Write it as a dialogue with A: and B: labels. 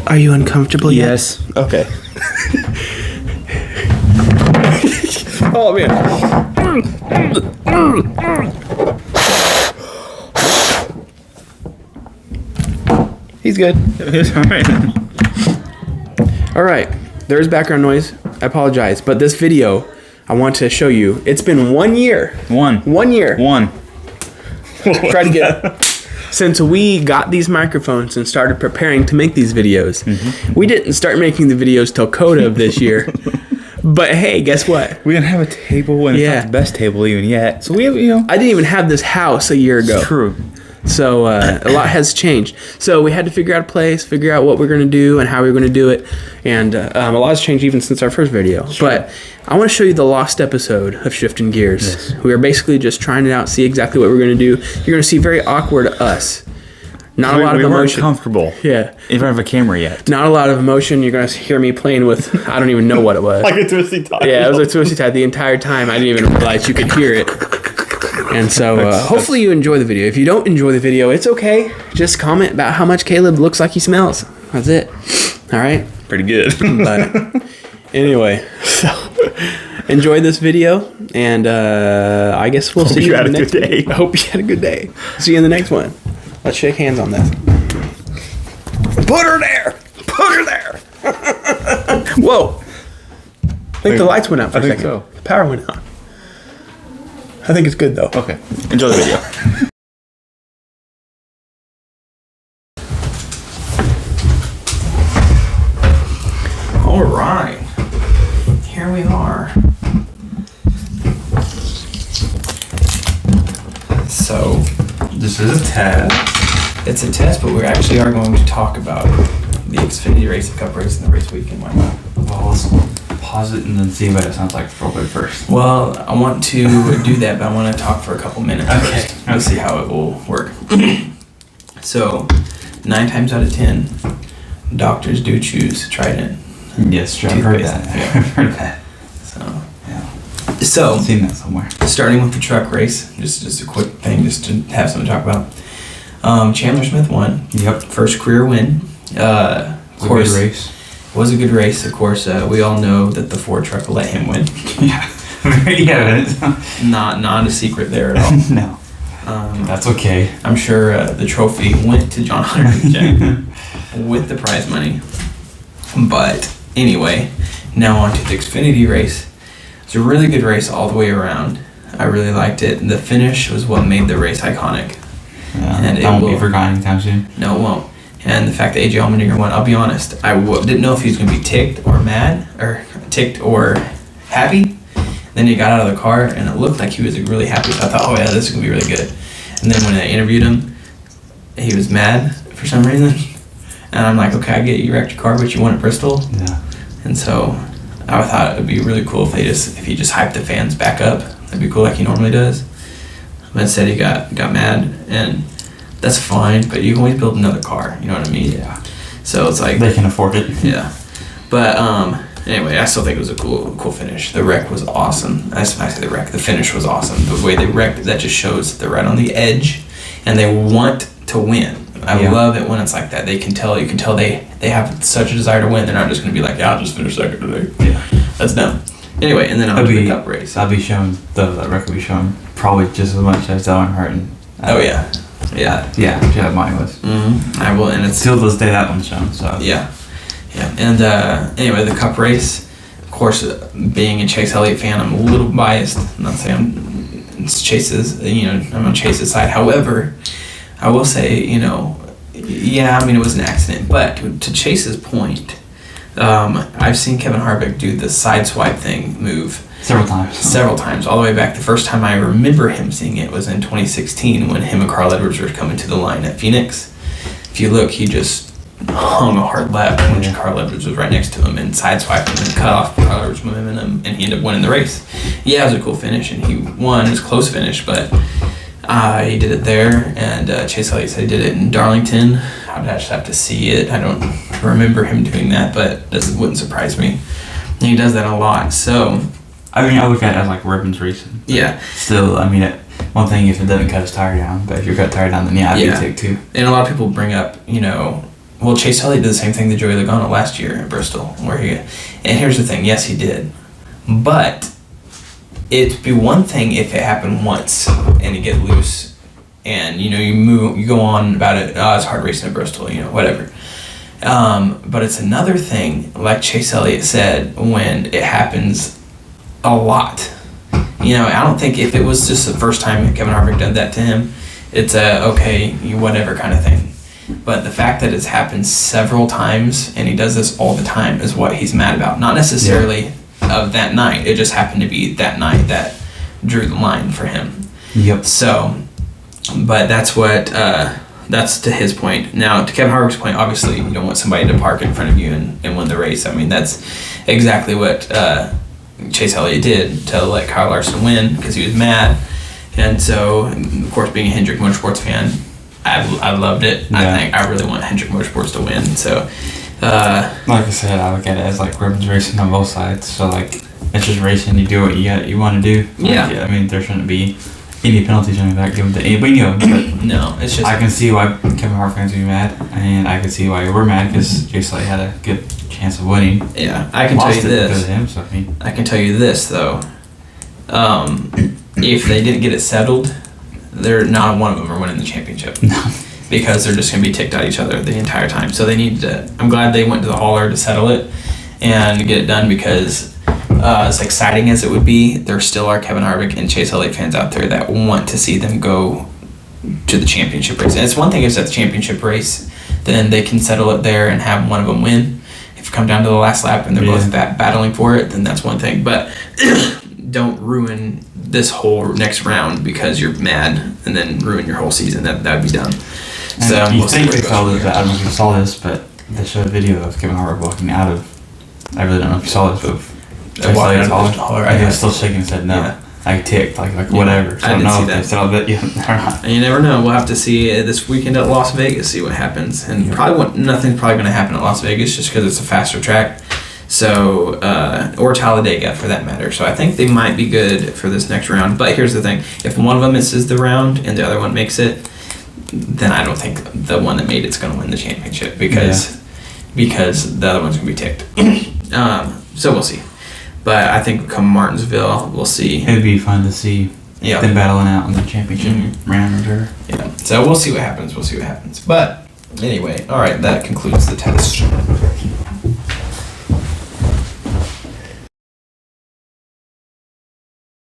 A: Are you uncomfortable yet?
B: Yes.
A: Okay. Oh, man. He's good.
B: It's all right.
A: All right. There's background noise. I apologize. But this video, I want to show you. It's been 1 year. 1 year. Try to get... Since we got these microphones and started preparing to make these videos, we didn't start making the videos till Coda of this year. But hey, guess what?
B: We didn't have a table, and it's not the best table even yet. So we have,
A: I didn't even have this house a year ago.
B: It's true.
A: So a lot has changed. So we had to figure out a place, figure out what we're going to do and how we're going to do it. And a lot has changed even since our first video. Sure. But I want to show you the lost episode of Shifting Gears. Yes. We were basically just trying it out, see exactly what we're going to do. You're going to see very awkward us. Not a lot of emotion.
B: We weren't comfortable.
A: Yeah.
B: In front of a camera yet.
A: Not a lot of emotion. You're going to hear me playing with, I don't even know what it was.
B: Like a twisty tie.
A: Yeah, it was a twisty tie the entire time. I didn't even realize you could hear it. And so hopefully you enjoy the video. If you don't enjoy the video, it's okay. Just comment about how much Caleb looks like he smells. That's it. All right?
B: Pretty good.
A: But anyway, so enjoy this video. And I guess we'll see you in the next day. I hope you had a good day. See you in the next one. Let's shake hands on this. Put her there. Put her there. Whoa. I think the lights went out for a second.
B: So.
A: The power went out. I think it's good though.
B: Okay. Enjoy the video.
A: All right. Here we are. So,
B: This is a test.
A: it's a test, but we actually are going to talk about the Xfinity race, the Cup race, and the race week and whatnot.
B: Well, let's pause it and then see what it sounds like real quick first.
A: Well, I want to do that, but I want to talk for a couple minutes first. Let's see how it will work. So, 9 times out of 10, doctors do choose Trident.
B: Yes, I've heard that.
A: Yeah.
B: I've heard that.
A: So,
B: Yeah.
A: so
B: I've seen that somewhere.
A: starting with the truck race, just a quick thing, just to have something to talk about. Chandler Smith won.
B: Yep.
A: First career win. Of course,
B: Good race.
A: was a good race. Of course, we all know that the Ford truck will let him win.
B: Yeah. Yeah.
A: Not a secret there at all.
B: No. That's okay.
A: I'm sure the trophy went to John Hunter with the prize money. But anyway, now on to the Xfinity race. It's a really good race all the way around. I really liked it. The finish was what made the race iconic.
B: Yeah,
A: And
B: that
A: it
B: won't
A: will
B: be forgotten anytime soon.
A: No, it won't. And the fact that AJ Allmendinger won, I'll be honest, I didn't know if he was going to be ticked or mad, or ticked or happy. Then he got out of the car, and it looked like he was really happy. So I thought, oh yeah, this is going to be really good. And then when I interviewed him, he was mad for some reason. And I'm like, okay, I get you wrecked your car, but you won at Bristol.
B: Yeah.
A: And so I thought it would be really cool if he just hyped the fans back up. That'd be cool like he normally does. But instead he got mad, and that's fine, but you can always build another car, you know what I mean?
B: Yeah.
A: So it's like...
B: They can afford it.
A: Yeah. But anyway, I still think it was a cool finish. The wreck was awesome. I say the wreck, the finish was awesome. The way they wrecked, that just shows they're right on the edge, and they want to win. I love it when it's like that. You can tell they have such a desire to win. They're not just going to be like, yeah, I'll just finish second today.
B: Yeah.
A: That's dumb. Anyway, and then on to the Cup race.
B: That'll be shown, the record will be shown probably just as much as Dale Earnhardt and...
A: Oh, yeah. Yeah.
B: Yeah, mine was.
A: Mm-hmm. I will, and it's...
B: Still to this day, that one's shown, so...
A: Yeah. Yeah. And anyway, the Cup race, of course, being a Chase Elliott fan, I'm a little biased. I'm not saying it's Chase's, I'm on Chase's side. However, I will say, it was an accident. But to Chase's point, I've seen Kevin Harvick do the side swipe thing move
B: Several times,
A: all the way back. The first time I remember him seeing it was in 2016 when him and Carl Edwards were coming to the line at Phoenix. If you look, he just hung a hard left when Carl Edwards was right next to him and sideswiped him and cut off Carl Edwards' momentum, and he ended up winning the race. Yeah, it was a cool finish, and he won. It was a close finish, but he did it there, and Chase Elliott said he did it in Darlington. I would just have to see it. I don't remember him doing that, but it wouldn't surprise me. And he does that a lot, so...
B: I look at it as like ribbons racing.
A: Yeah.
B: Still, one thing if it doesn't cut his tire down, but if you cut tire down, then I'd be ticked too.
A: And a lot of people bring up, Well, Chase Elliott did the same thing to Joey Logano last year at Bristol, and here's the thing, yes, he did, but it'd be one thing if it happened once and you get loose, and you go on about it. Oh, it's hard racing at Bristol, whatever. But it's another thing, like Chase Elliott said, when it happens a lot. I don't think if it was just the first time Kevin Harvick did that to him, it's a okay, whatever kind of thing. But the fact that it's happened several times and he does this all the time is what he's mad about. Not necessarily of that night. It just happened to be that night that drew the line for him.
B: Yep.
A: So, but that's what, that's to his point. Now, to Kevin Harvick's point, obviously you don't want somebody to park in front of you and win the race. I mean, that's exactly what Chase Elliott did to let Kyle Larson win because he was mad. And so, of course, being a Hendrick Motorsports fan, I loved it.
B: Yeah.
A: I really want Hendrick Motorsports to win. So,
B: like I said, I look at it as like ribbons racing on both sides. So like it's just racing. You do what you want to do.
A: Yeah.
B: Like, I mean, there shouldn't be any penalties or anything like that given to anybody. But
A: no, it's just
B: I can see why Kevin Harvick fans would be mad, and I can see why we're mad because Chase Elliott had a good chance of winning.
A: Yeah, I can tell you this.
B: Him, so, I mean,
A: I can tell you this though. If they didn't get it settled, they're not one of them are winning the championship.
B: No.
A: Because they're just going to be ticked at each other the entire time. So they need to. I'm glad they went to the hauler to settle it and get it done because as exciting as it would be, there still are Kevin Harvick and Chase Elliott fans out there that want to see them go to the championship race. And it's one thing if it's at the championship race, then they can settle it there and have one of them win. If you come down to the last lap and they're both battling for it, then that's one thing. But don't ruin this whole next round because you're mad and then ruin your whole season. That would be dumb. So
B: you think they saw this? I don't know if you saw this, but they showed a video of Kevin Harvick walking out of. I really don't know if you saw this, but Chase Elliott's hauler. And he was still shaking his head no. Yeah. I ticked like whatever. So I don't know if they saw that yet or not.
A: And you never know. We'll have to see this weekend at Las Vegas, see what happens. And nothing's probably going to happen at Las Vegas just because it's a faster track. So, or Talladega for that matter. So I think they might be good for this next round. But here's the thing. If one of them misses the round and the other one makes it, then I don't think the one that made it's going to win the championship because the other one's going to be ticked. So we'll see. But I think come Martinsville, we'll see.
B: It'd be fun to see them battling out in the championship round or
A: yeah. So we'll see what happens. But anyway, all right, that concludes the test.